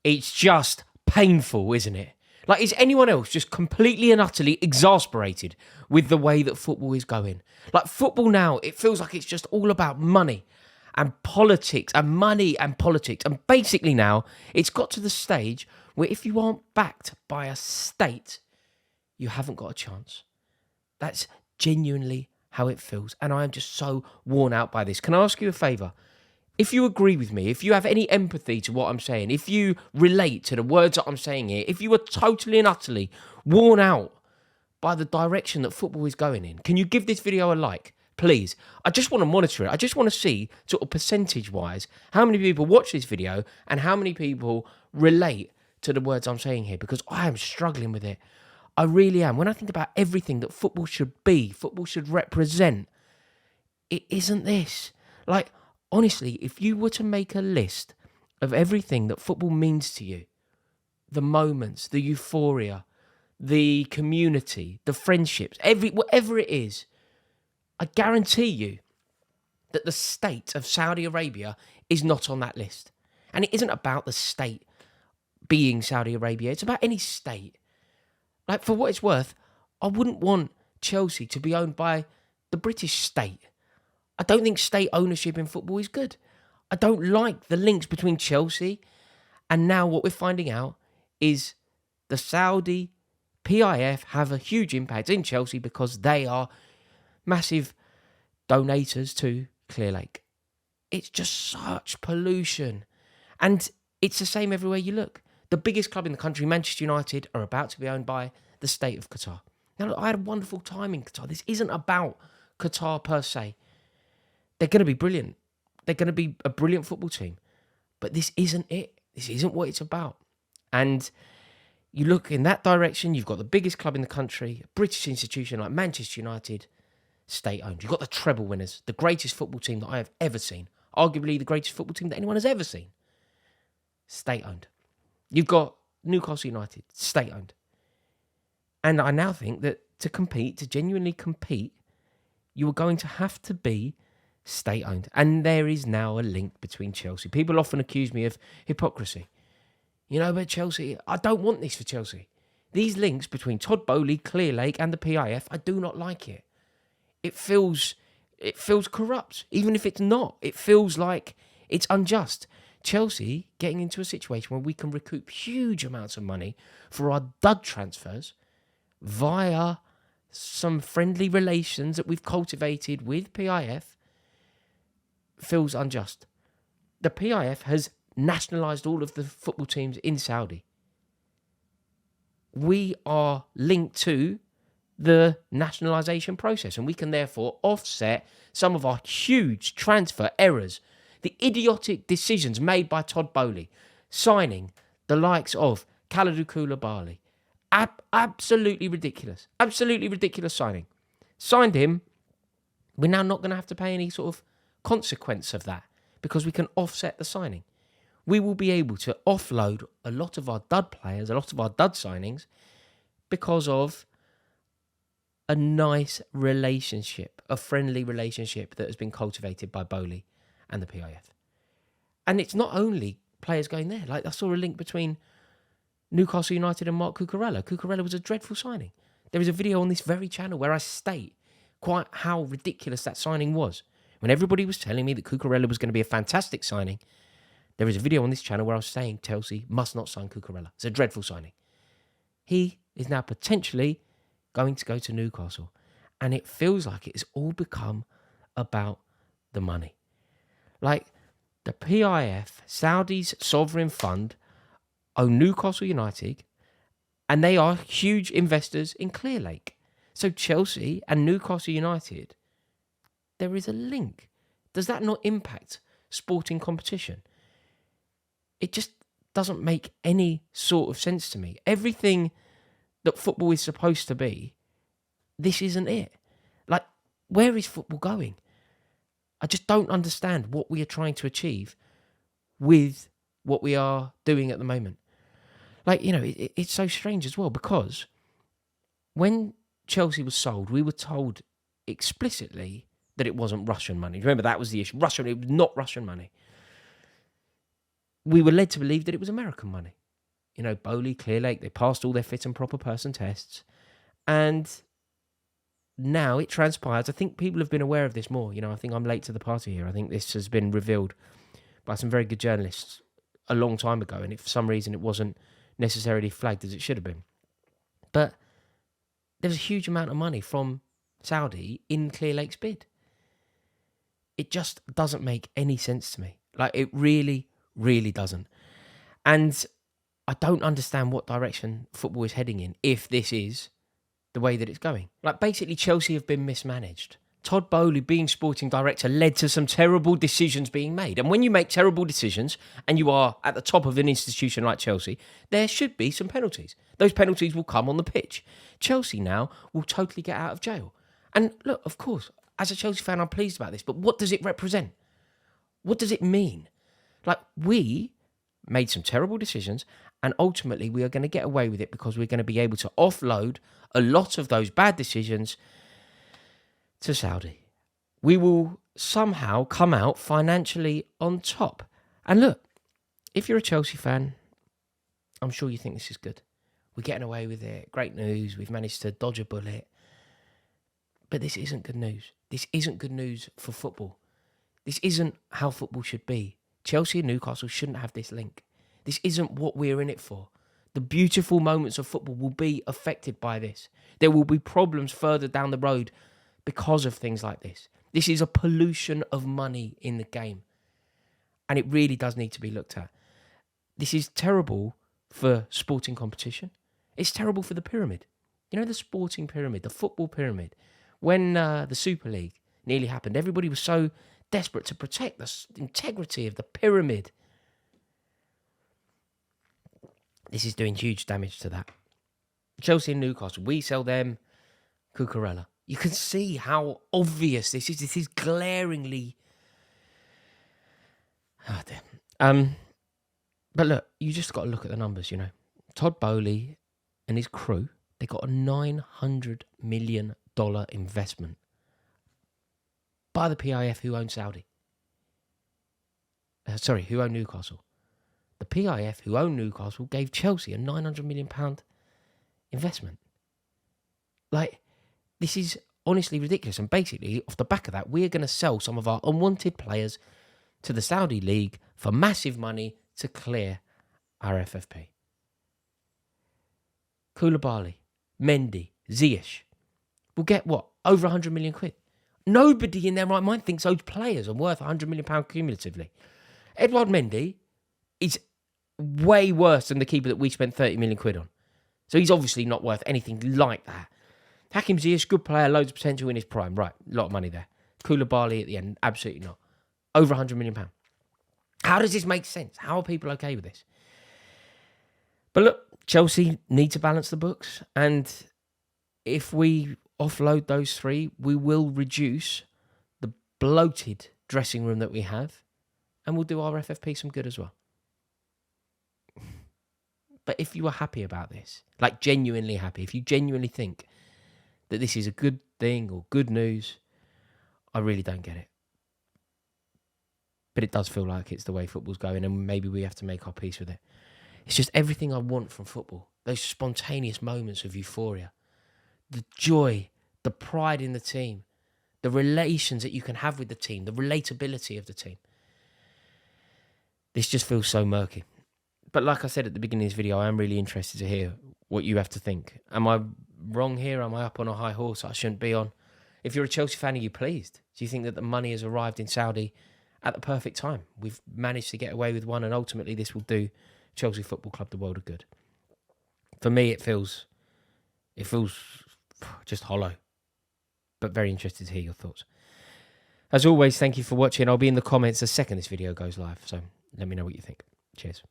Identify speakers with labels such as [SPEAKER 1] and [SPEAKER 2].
[SPEAKER 1] It's just painful, isn't it? Like, is anyone else just completely and utterly exasperated with the way that football is going? Like, football now, it feels like it's just all about money and politics and money and politics. And basically now, it's got to the stage where if you aren't backed by a state, you haven't got a chance. That's genuinely how it feels. And I am just so worn out by this. Can I ask you a favour? If you agree with me, if you have any empathy to what I'm saying, if you relate to the words that I'm saying here, if you are totally and utterly worn out by the direction that football is going in, can you give this video a like? Please. I just want to monitor it. I just want to see, sort of percentage-wise, how many people watch this video and how many people relate to the words I'm saying here, because I am struggling with it. I really am. When I think about everything that football should be, football should represent, it isn't this. Like, honestly, if you were to make a list of everything that football means to you, the moments, the euphoria, the community, the friendships, whatever it is, I guarantee you that the state of Saudi Arabia is not on that list. And it isn't about the state being Saudi Arabia. It's about any state. Like, for what it's worth, I wouldn't want Chelsea to be owned by the British state. I don't think state ownership in football is good. I don't like the links between Chelsea and now what we're finding out is the Saudi PIF have a huge impact in Chelsea because they are massive donators to Clear Lake. It's just such pollution. And it's the same everywhere you look. The biggest club in the country, Manchester United, are about to be owned by the state of Qatar. Now, look, I had a wonderful time in Qatar. This isn't about Qatar per se. They're going to be brilliant. They're going to be a brilliant football team. But this isn't it. This isn't what it's about. And you look in that direction, you've got the biggest club in the country, a British institution like Manchester United, state-owned. You've got the treble winners, the greatest football team that I have ever seen. Arguably the greatest football team that anyone has ever seen. State-owned. You've got Newcastle United, state-owned. And I now think that to compete, to genuinely compete, you are going to have to be state-owned. And there is now a link between Chelsea. People often accuse me of hypocrisy. You know, but Chelsea, I don't want this for Chelsea. These links between Todd Boehly, Clear Lake and the PIF, I do not like it. It feels corrupt, even if it's not. It feels like it's unjust. Chelsea getting into a situation where we can recoup huge amounts of money for our dud transfers via some friendly relations that we've cultivated with PIF feels unjust. The PIF has nationalised all of the football teams in Saudi. We are linked to the nationalisation process and we can therefore offset some of our huge transfer errors, the idiotic decisions made by Todd Boehly, signing the likes of Kalidou Koulibaly. Absolutely ridiculous. Absolutely ridiculous signing. Signed him. We're now not going to have to pay any sort of consequence of that because we can offset the signing. We will be able to offload a lot of our dud players, a lot of our dud signings because of a nice relationship, a friendly relationship that has been cultivated by Boehly and the PIF. And it's not only players going there. Like, I saw a link between Newcastle United and Mark Cucurella. Cucurella was a dreadful signing. There is a video on this very channel where I state quite how ridiculous that signing was. When everybody was telling me that Cucurella was going to be a fantastic signing, there is a video on this channel where I was saying Chelsea must not sign Cucurella. It's a dreadful signing. He is now potentially going to go to Newcastle. And it feels like it's all become about the money. Like, the PIF, Saudi's sovereign fund, own Newcastle United, and they are huge investors in Clear Lake. So Chelsea and Newcastle United, there is a link. Does that not impact sporting competition? It just doesn't make any sort of sense to me. Everything that football is supposed to be, this isn't it. Like, where is football going? I just don't understand what we are trying to achieve with what we are doing at the moment. Like, you know, it's so strange as well because when Chelsea was sold, we were told explicitly that it wasn't Russian money. Remember, that was the issue. It was not Russian money. we were led to believe that it was American money. You know, Bowley, Clearlake, they passed all their fit and proper person tests. And now it transpires. I think people have been aware of this more. You know, I think I'm late to the party here. I think this has been revealed by some very good journalists a long time ago. And if for some reason it wasn't necessarily flagged as it should have been. But there's a huge amount of money from Saudi in Clearlake's bid. It just doesn't make any sense to me. Like, it really, really doesn't. And I don't understand what direction football is heading in if this is the way that it's going. Like, basically, Chelsea have been mismanaged. Todd Bowley being sporting director led to some terrible decisions being made. And when you make terrible decisions and you are at the top of an institution like Chelsea, there should be some penalties. Those penalties will come on the pitch. Chelsea now will totally get out of jail. And look, of course, as a Chelsea fan, I'm pleased about this, but what does it represent? What does it mean? Like, we made some terrible decisions, and ultimately we are going to get away with it because we're going to be able to offload a lot of those bad decisions to Saudi. We will somehow come out financially on top. And look, if you're a Chelsea fan, I'm sure you think this is good. We're getting away with it. Great news. We've managed to dodge a bullet. But this isn't good news. This isn't good news for football. This isn't how football should be. Chelsea and Newcastle shouldn't have this link. This isn't what we're in it for. The beautiful moments of football will be affected by this. There will be problems further down the road because of things like this. This is a pollution of money in the game. And it really does need to be looked at. This is terrible for sporting competition. It's terrible for the pyramid. You know, the sporting pyramid, the football pyramid. When the Super League nearly happened, everybody was so desperate to protect the integrity of the pyramid. This is doing huge damage to that. Chelsea and Newcastle, we sell them Cucurella. You can see how obvious this is. This is glaringly... Oh, dear. But look, you just got to look at the numbers, you know. Todd Bowley and his crew, they got a $900 million investment by the PIF who own Saudi. Who own Newcastle. The PIF who own Newcastle gave Chelsea a £900 million investment. Like, this is honestly ridiculous. And basically, off the back of that, we're going to sell some of our unwanted players to the Saudi League for massive money to clear our FFP. Koulibaly, Mendy, Ziyech will get what? Over 100 million quid. Nobody in their right mind thinks those players are worth £100 million cumulatively. Edouard Mendy is way worse than the keeper that we spent 30 million quid on. So he's obviously not worth anything like that. Hakim Ziyech, good player, loads of potential in his prime. Right, a lot of money there. Koulibaly at the end, absolutely not. Over £100 million. How does this make sense? How are people okay with this? But look, Chelsea need to balance the books. And if we offload those three, we will reduce the bloated dressing room that we have. And we'll do our FFP some good as well. But if you are happy about this, like genuinely happy, if you genuinely think that this is a good thing or good news, I really don't get it. But it does feel like it's the way football's going, and maybe we have to make our peace with it. It's just everything I want from football. Those spontaneous moments of euphoria. The joy, the pride in the team. The relations that you can have with the team. The relatability of the team. This just feels so murky. But like I said at the beginning of this video, I am really interested to hear what you have to think. Am I wrong here? Am I up on a high horse I shouldn't be on? If you're a Chelsea fan, are you pleased? Do you think that the money has arrived in Saudi at the perfect time? We've managed to get away with one, and ultimately this will do Chelsea Football Club the world of good. For me, it feels just hollow. But very interested to hear your thoughts. As always, thank you for watching. I'll be in the comments the second this video goes live, so let me know what you think. Cheers.